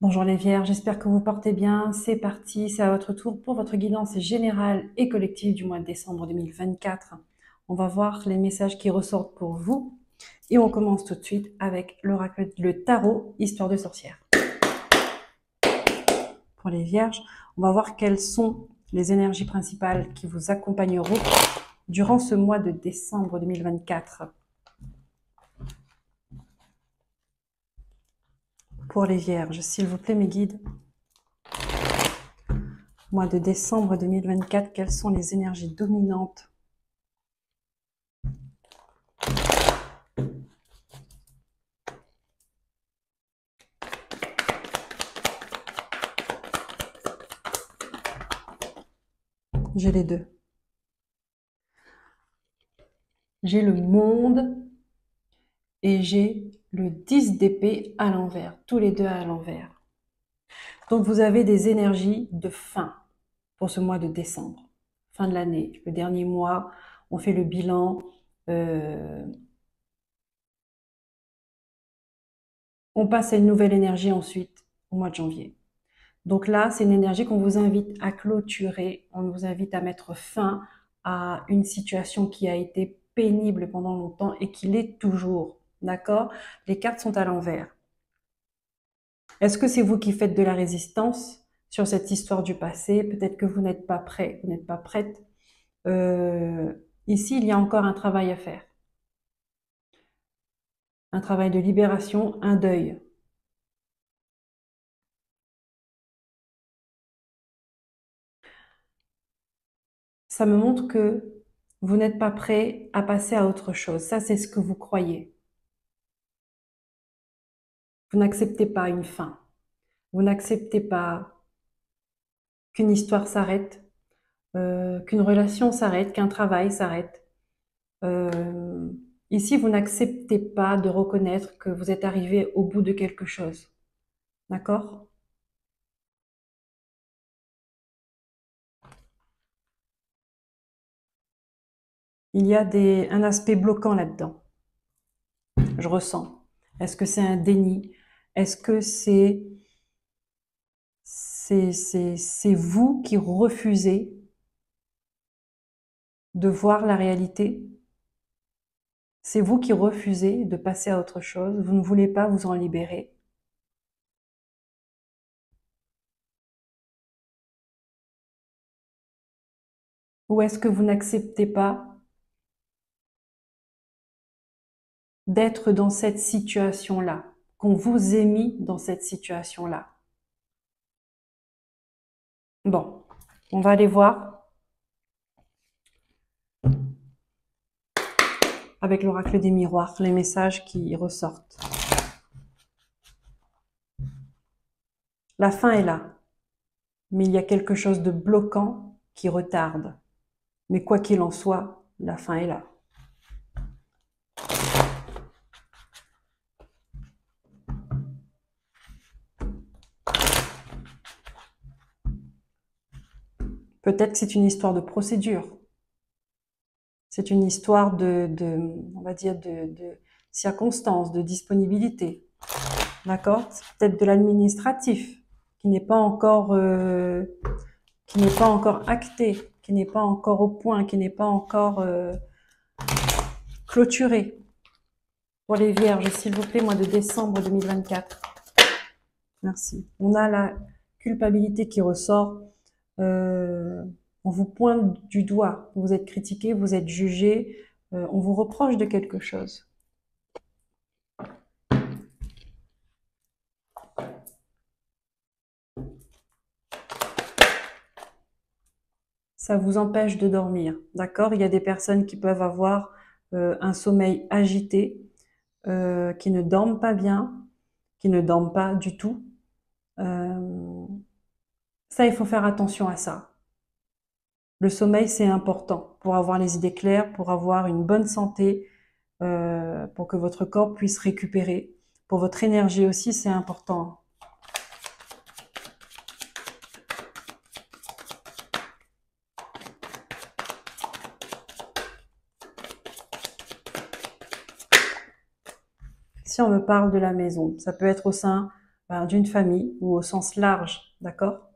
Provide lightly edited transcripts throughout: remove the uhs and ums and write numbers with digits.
Bonjour les Vierges, j'espère que vous portez bien. C'est parti, c'est à votre tour pour votre guidance générale et collective du mois de décembre 2024. On va voir les messages qui ressortent pour vous et on commence tout de suite avec l'oracle, le tarot, histoire de sorcière. Pour les Vierges, on va voir quelles sont les énergies principales qui vous accompagneront durant ce mois de décembre 2024. Pour les Vierges, s'il vous plaît mes guides, mois de décembre 2024, quelles sont les énergies dominantes ? J'ai les deux. J'ai le monde et j'ai le 10 d'épée à l'envers, tous les deux à l'envers. Donc vous avez des énergies de fin pour ce mois de décembre, fin de l'année, le dernier mois, on fait le bilan, on passe à une nouvelle énergie ensuite au mois de janvier. Donc là, c'est une énergie qu'on vous invite à clôturer, on vous invite à mettre fin à une situation qui a été pénible pendant longtemps et qui l'est toujours. D'accord? Les cartes sont à l'envers. Est-ce que c'est vous qui faites de la résistance sur cette histoire du passé? Peut-être que vous n'êtes pas prêt, vous n'êtes pas prête. Ici, il y a encore un travail à faire. Un travail de libération, un deuil. Ça me montre que vous n'êtes pas prêt à passer à autre chose. Ça, c'est ce que vous croyez. Vous n'acceptez pas une fin. Vous n'acceptez pas qu'une histoire s'arrête, qu'une relation s'arrête, qu'un travail s'arrête. Ici, vous n'acceptez pas de reconnaître que vous êtes arrivé au bout de quelque chose. D'accord? Il y a un aspect bloquant là-dedans. Je ressens. Est-ce que c'est un déni? Est-ce que c'est vous qui refusez de voir la réalité? C'est vous qui refusez de passer à autre chose? Vous ne voulez pas vous en libérer? Ou est-ce que vous n'acceptez pas d'être dans cette situation-là, qu'on vous ait mis dans cette situation-là? Bon, on va aller voir avec l'oracle des miroirs les messages qui ressortent. La fin est là, mais il y a quelque chose de bloquant qui retarde. Mais quoi qu'il en soit, la fin est là. Peut-être que c'est une histoire de procédure. C'est une histoire on va dire, de circonstances, de disponibilité. D'accord? C'est peut-être de l'administratif qui n'est pas encore acté, qui n'est pas encore au point, qui n'est pas encore clôturé. Pour les Vierges, s'il vous plaît, mois de décembre 2024. Merci. On a la culpabilité qui ressort. On vous pointe du doigt. Vous êtes critiqué, vous êtes jugé. On vous reproche de quelque chose. Ça vous empêche de dormir. D'accord? Il y a des personnes qui peuvent avoir un sommeil agité, qui ne dorment pas bien, qui ne dorment pas du tout. Ça, il faut faire attention à ça. Le sommeil, c'est important pour avoir les idées claires, pour avoir une bonne santé, pour que votre corps puisse récupérer. Pour votre énergie aussi, c'est important. Si on me parle de la maison, ça peut être au sein ben, d'une famille ou au sens large, d'accord?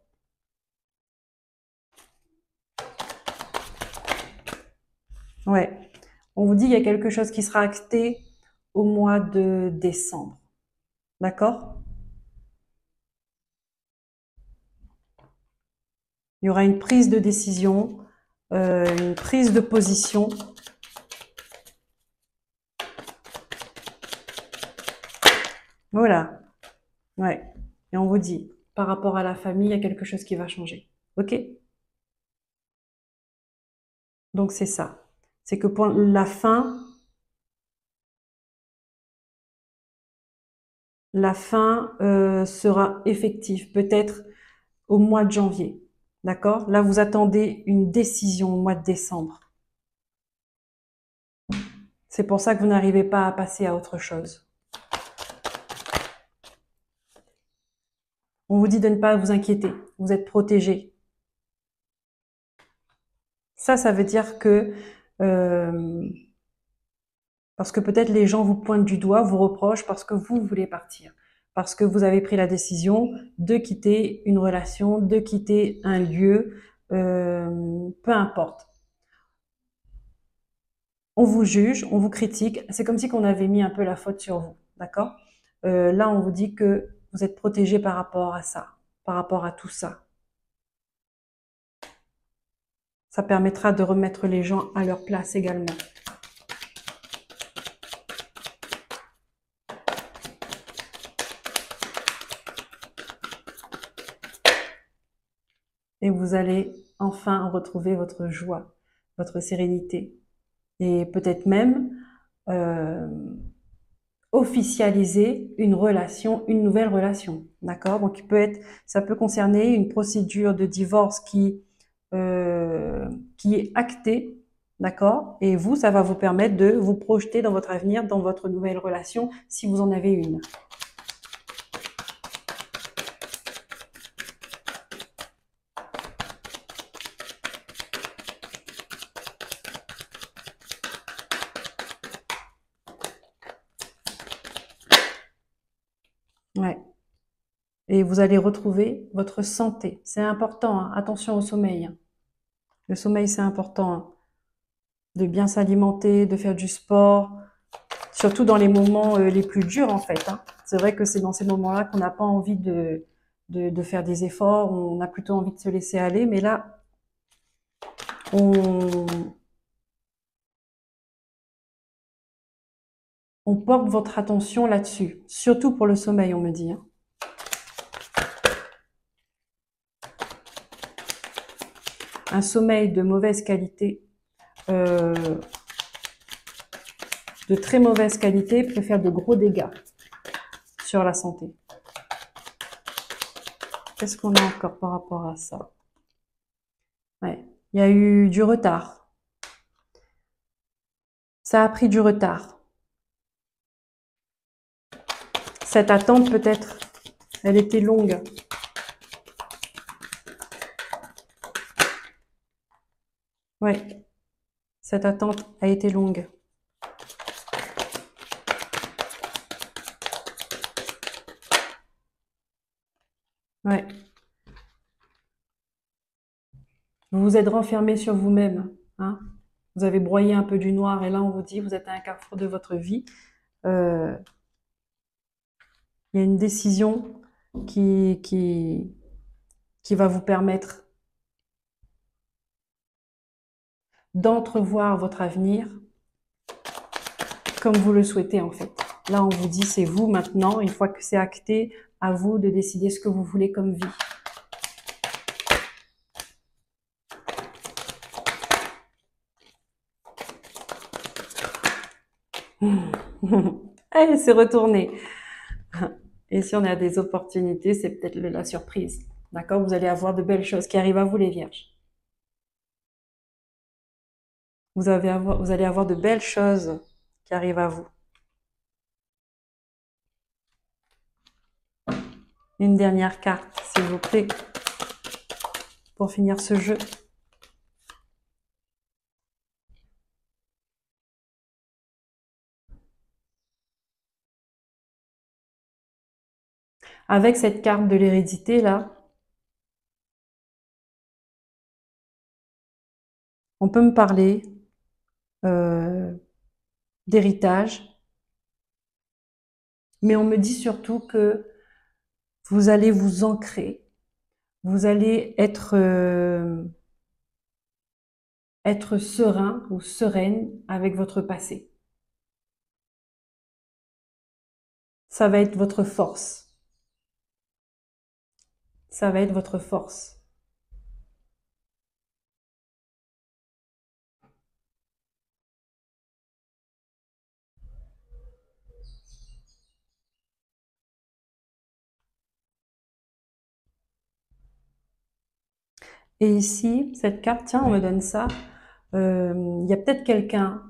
Ouais. On vous dit il y a quelque chose qui sera acté au mois de décembre, d'accord? Il y aura une prise de décision, une prise de position. Voilà, ouais. Et on vous dit, par rapport à la famille, il y a quelque chose qui va changer. Ok? Donc c'est ça. C'est que pour la fin sera effective, peut-être au mois de janvier. D'accord? Là, vous attendez une décision au mois de décembre. C'est pour ça que vous n'arrivez pas à passer à autre chose. On vous dit de ne pas vous inquiéter. Vous êtes protégé. Ça veut dire que euh, parce que peut-être les gens vous pointent du doigt, vous reprochent parce que vous voulez partir, parce que vous avez pris la décision de quitter une relation, de quitter un lieu, peu importe. On vous juge, on vous critique, c'est comme si on avait mis un peu la faute sur vous, d'accord? Là, on vous dit que vous êtes protégé par rapport à ça, par rapport à tout ça. Ça permettra de remettre les gens à leur place également. Et vous allez enfin retrouver votre joie, votre sérénité. Et peut-être même euh, officialiser une relation, une nouvelle relation. D'accord? Donc, ça peut concerner une procédure de divorce qui est actée. D'accord? Et vous, ça va vous permettre de vous projeter dans votre avenir, dans votre nouvelle relation, si vous en avez une. Ouais. Et vous allez retrouver votre santé. C'est important, hein. Attention au sommeil. Le sommeil, c'est important, hein. De bien s'alimenter, de faire du sport, surtout dans les moments les plus durs en fait, hein. C'est vrai que c'est dans ces moments-là qu'on n'a pas envie de faire des efforts, on a plutôt envie de se laisser aller, mais là, on, on porte votre attention là-dessus, surtout pour le sommeil, on me dit, hein. Un sommeil de mauvaise qualité, euh, de très mauvaise qualité, peut faire de gros dégâts sur la santé. Qu'est-ce qu'on a encore par rapport à ça? Ouais. Il y a eu du retard. Ça a pris du retard. Cette attente, peut-être, elle était longue. Ouais, cette attente a été longue. Ouais. Vous vous êtes renfermé sur vous-même, hein. Vous avez broyé un peu du noir et là, on vous dit, vous êtes à un carrefour de votre vie. Euh, Il y a une décision qui, qui, qui va vous permettre d'entrevoir votre avenir comme vous le souhaitez, en fait. Là, on vous dit, c'est vous maintenant. Une fois que c'est acté, à vous de décider ce que vous voulez comme vie. Allez, c'est retourné. Et si on a des opportunités, c'est peut-être la surprise. D'accord? Vous allez avoir de belles choses qui arrivent à vous, les vierges. Vous allez avoir de belles choses qui arrivent à vous. Une dernière carte, s'il vous plaît, pour finir ce jeu. Avec cette carte de l'hérédité là, on peut me parler d'héritage, mais on me dit surtout que vous allez vous ancrer, vous allez être serein ou sereine avec votre passé. Ça va être votre force. Ça va être votre force. Et ici, cette carte, tiens, on me donne ça. Il y a peut-être quelqu'un,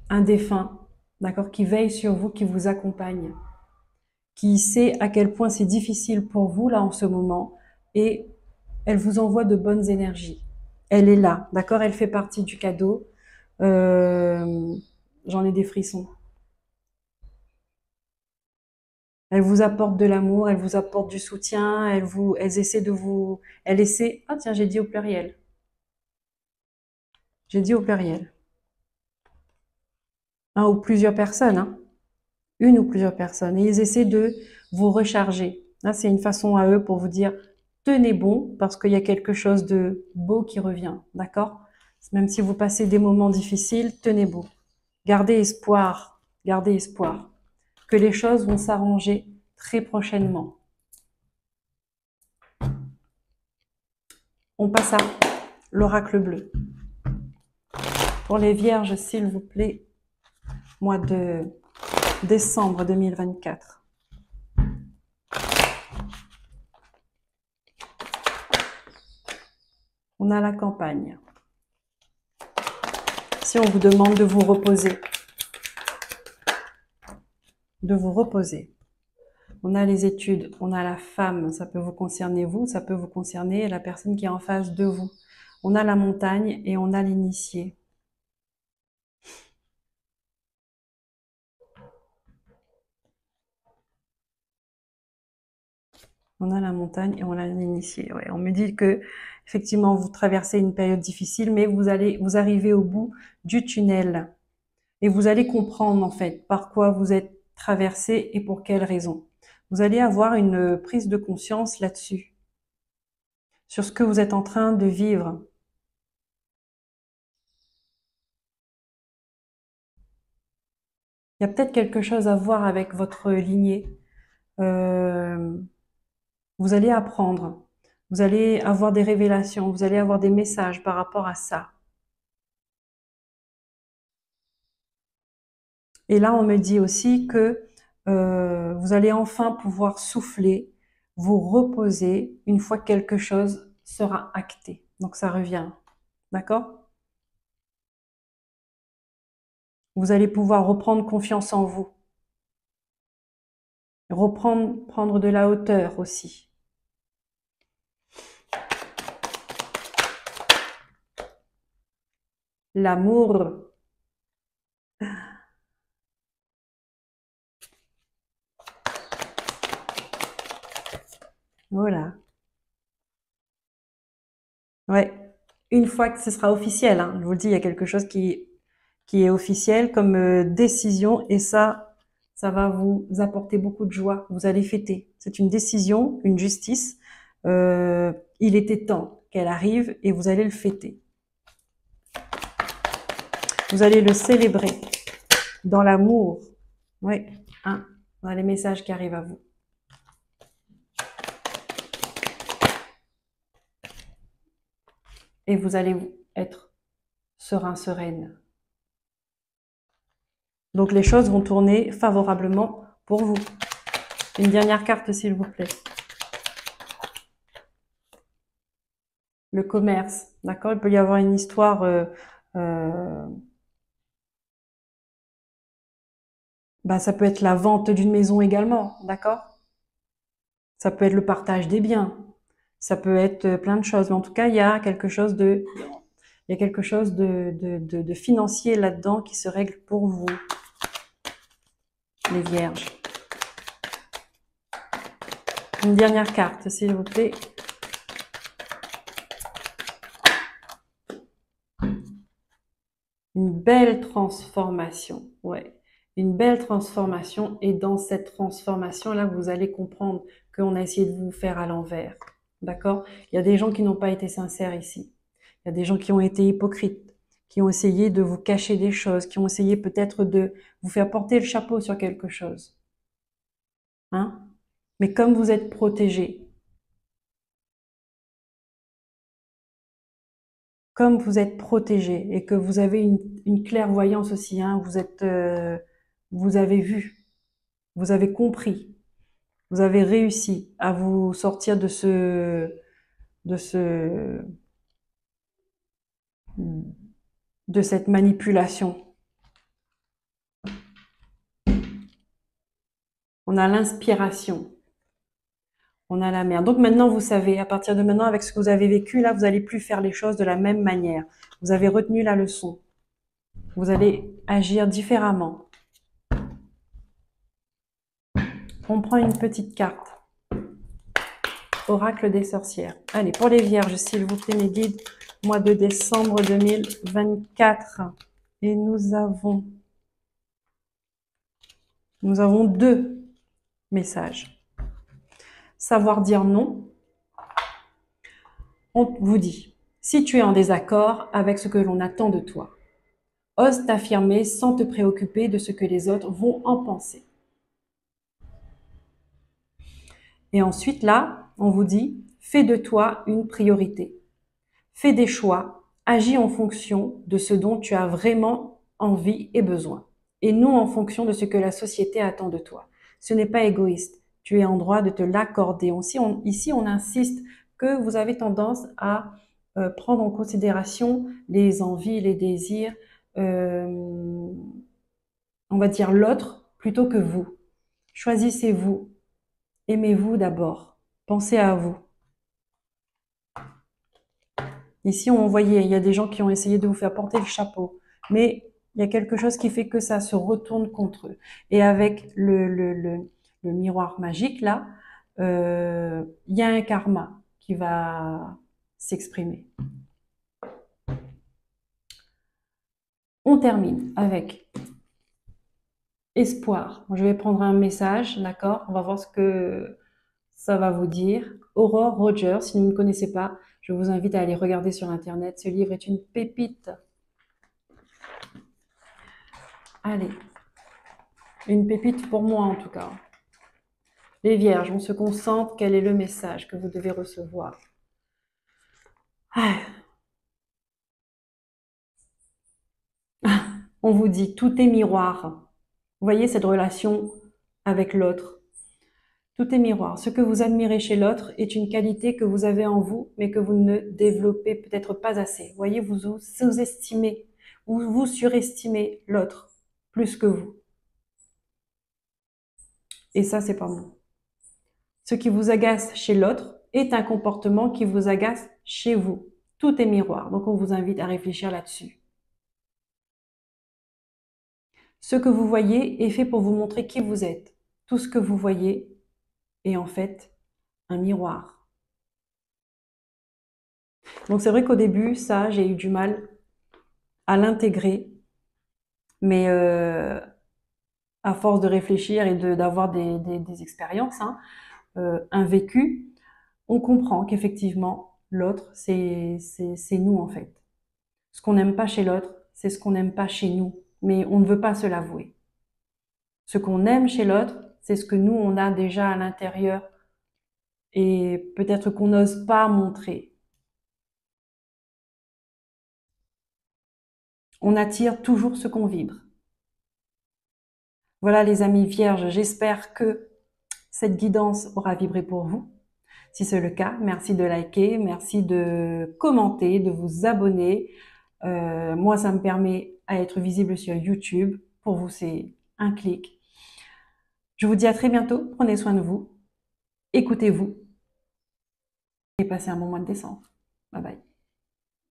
un défunt, d'accord, qui veille sur vous, qui vous accompagne, qui sait à quel point c'est difficile pour vous là en ce moment, et elle vous envoie de bonnes énergies. Elle est là, d'accord, elle fait partie du cadeau. J'en ai des frissons. Elle vous apporte de l'amour, elle vous apporte du soutien, elles essaient de vous, elle essaie. Ah tiens, j'ai dit au pluriel. J'ai dit au pluriel. Un ou plusieurs personnes, hein. Une ou plusieurs personnes. Et ils essaient de vous recharger. Là, c'est une façon à eux pour vous dire, tenez bon, parce qu'il y a quelque chose de beau qui revient, d'accord? Même si vous passez des moments difficiles, tenez bon. Gardez espoir, gardez espoir. Que les choses vont s'arranger très prochainement. On passe à l'oracle bleu. Pour les vierges, s'il vous plaît, mois de décembre 2024. On a la campagne. Si on vous demande de vous reposer, on a les études, on a la femme, ça peut vous concerner vous, ça peut vous concerner la personne qui est en face de vous. On a la montagne et on a l'initié. On a la montagne et on a l'initié. Ouais, on me dit que effectivement vous traversez une période difficile, mais vous arrivez au bout du tunnel et vous allez comprendre en fait par quoi vous êtes traversé et pour quelles raisons. Vous allez avoir une prise de conscience là-dessus, sur ce que vous êtes en train de vivre. Il y a peut-être quelque chose à voir avec votre lignée. Vous allez apprendre, vous allez avoir des révélations, vous allez avoir des messages par rapport à ça. Et là, on me dit aussi que vous allez enfin pouvoir souffler, vous reposer une fois que quelque chose sera acté. Donc ça revient, d'accord? Vous allez pouvoir reprendre confiance en vous, prendre de la hauteur aussi. L'amour. Voilà. Ouais. Une fois que ce sera officiel, hein, je vous le dis, il y a quelque chose qui est officiel comme décision et ça va vous apporter beaucoup de joie. Vous allez fêter. C'est une décision, une justice. Il était temps qu'elle arrive et vous allez le fêter. Vous allez le célébrer dans l'amour. Oui, hein, dans les messages qui arrivent à vous. Et vous allez être serein, sereine. Donc les choses vont tourner favorablement pour vous. Une dernière carte, s'il vous plaît. Le commerce, d'accord? Il peut y avoir une histoire ça peut être la vente d'une maison également, d'accord? Ça peut être le partage des biens. Ça peut être plein de choses. Mais en tout cas, il y a quelque chose de financier là-dedans qui se règle pour vous, les vierges. Une dernière carte, s'il vous plaît. Une belle transformation, ouais. Une belle transformation. Et dans cette transformation-là, vous allez comprendre qu'on a essayé de vous faire à l'envers. D'accord? Il y a des gens qui n'ont pas été sincères ici. Il y a des gens qui ont été hypocrites, qui ont essayé de vous cacher des choses, qui ont essayé peut-être de vous faire porter le chapeau sur quelque chose. Hein? Mais comme vous êtes protégé, comme vous êtes protégé et que vous avez une clairvoyance aussi, hein, vous avez vu, vous avez compris, vous avez réussi à vous sortir de ce, de cette manipulation. On a l'inspiration, on a la mer. Donc maintenant, vous savez, à partir de maintenant, avec ce que vous avez vécu, là, vous n'allez plus faire les choses de la même manière. Vous avez retenu la leçon. Vous allez agir différemment. On prend une petite carte. Oracle des sorcières. Allez, pour les vierges, s'il vous plaît, mes guides, mois de décembre 2024. Et nous avons 2 messages. Savoir dire non. On vous dit, si tu es en désaccord avec ce que l'on attend de toi, ose t'affirmer sans te préoccuper de ce que les autres vont en penser. Et ensuite, là, on vous dit, fais de toi une priorité. Fais des choix, agis en fonction de ce dont tu as vraiment envie et besoin, et non en fonction de ce que la société attend de toi. Ce n'est pas égoïste, tu es en droit de te l'accorder. Ici, on insiste que vous avez tendance à prendre en considération les envies, les désirs, on va dire l'autre plutôt que vous. Choisissez-vous, aimez-vous d'abord, pensez à vous. Ici, on voyait, il y a des gens qui ont essayé de vous faire porter le chapeau, mais il y a quelque chose qui fait que ça se retourne contre eux. Et avec le miroir magique, là, il y a un karma qui va s'exprimer. On termine avec espoir. Je vais prendre un message, d'accord? On va voir ce que ça va vous dire. Aurore Rogers, si vous ne me connaissez pas, je vous invite à aller regarder sur Internet. Ce livre est une pépite. Allez, une pépite pour moi en tout cas. Les vierges, on se concentre. Quel est le message que vous devez recevoir? On vous dit, tout est miroir. Vous voyez cette relation avec l'autre. Tout est miroir. Ce que vous admirez chez l'autre est une qualité que vous avez en vous, mais que vous ne développez peut-être pas assez. Vous voyez, vous sous-estimez ou vous surestimez l'autre plus que vous. Et ça, c'est pas bon. Ce qui vous agace chez l'autre est un comportement qui vous agace chez vous. Tout est miroir. Donc, on vous invite à réfléchir là-dessus. Ce que vous voyez est fait pour vous montrer qui vous êtes. Tout ce que vous voyez est en fait un miroir. Donc, c'est vrai qu'au début, ça, j'ai eu du mal à l'intégrer. Mais à force de réfléchir et d'avoir des expériences, hein, un vécu, on comprend qu'effectivement, l'autre, c'est nous en fait. Ce qu'on n'aime pas chez l'autre, c'est ce qu'on n'aime pas chez nous, mais on ne veut pas se l'avouer. Ce qu'on aime chez l'autre, c'est ce que nous, on a déjà à l'intérieur et peut-être qu'on n'ose pas montrer. On attire toujours ce qu'on vibre. Voilà les amis vierges, j'espère que cette guidance aura vibré pour vous. Si c'est le cas, merci de liker, merci de commenter, de vous abonner. Moi, ça me permet à être visible sur YouTube. Pour vous, c'est un clic. Je vous dis à très bientôt. Prenez soin de vous. Écoutez-vous. Et passez un bon mois de décembre. Bye bye.